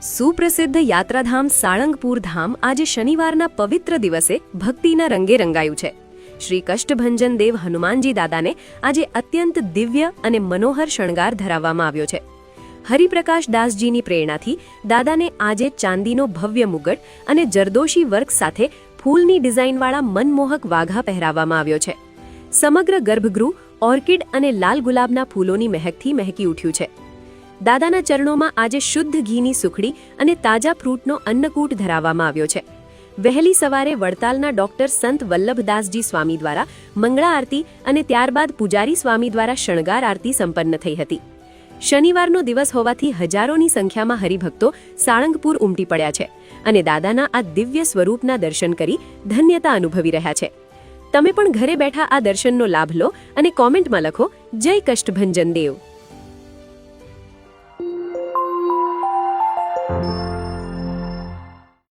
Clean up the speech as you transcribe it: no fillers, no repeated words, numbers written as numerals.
સુપ્રસિદ્ધ યાત્રાધામ સાળંગપુર ધામ આજે શનિવારના પવિત્ર દિવસે ભક્તિના રંગે રંગાયું છે. શ્રી કષ્ટભંજન દેવ હનુમાનજી દાદાને આજે અત્યંત દિવ્ય અને મનોહર શણગાર ધરાવવામાં આવ્યો છે. હરિપ્રકાશ દાસજીની પ્રેરણાથી દાદાને આજે ચાંદીનો ભવ્ય મુગટ અને જરદોશી વર્ક સાથે ફૂલની ડિઝાઇનવાળા મનમોહક વાઘા પહેરાવવામાં આવ્યો છે. સમગ્ર ગર્ભગૃહ ઓર્કિડ અને લાલ ગુલાબના ફૂલોની મહેકથી મહેકી ઉઠ્યું છે. દાદાના ચરણોમાં આજે શુદ્ધ ઘીની સુખડી અને તાજા ફ્રૂટનો અન્નકૂટ ધરાવવામાં આવ્યો છે. વહેલી સવારે વડતાલના ડોક્ટર સંત વલ્લભદાસજી સ્વામી દ્વારા મંગળા આરતી અને ત્યારબાદ પૂજારી સ્વામી દ્વારા શણગાર આરતી સંપન્ન થઈ હતી. શનિવારનો દિવસ હોવાથી હજારોની સંખ્યામાં હરિભક્તો સાળંગપુર ઉમટી પડ્યા છે અને દાદાના આ દિવ્ય સ્વરૂપના દર્શન કરી ધન્યતા અનુભવી રહ્યા છે. તમે પણ ઘરે બેઠા આ દર્શનનો લાભ લો અને કોમેન્ટમાં લખો, જય કષ્ટભંજન દેવ.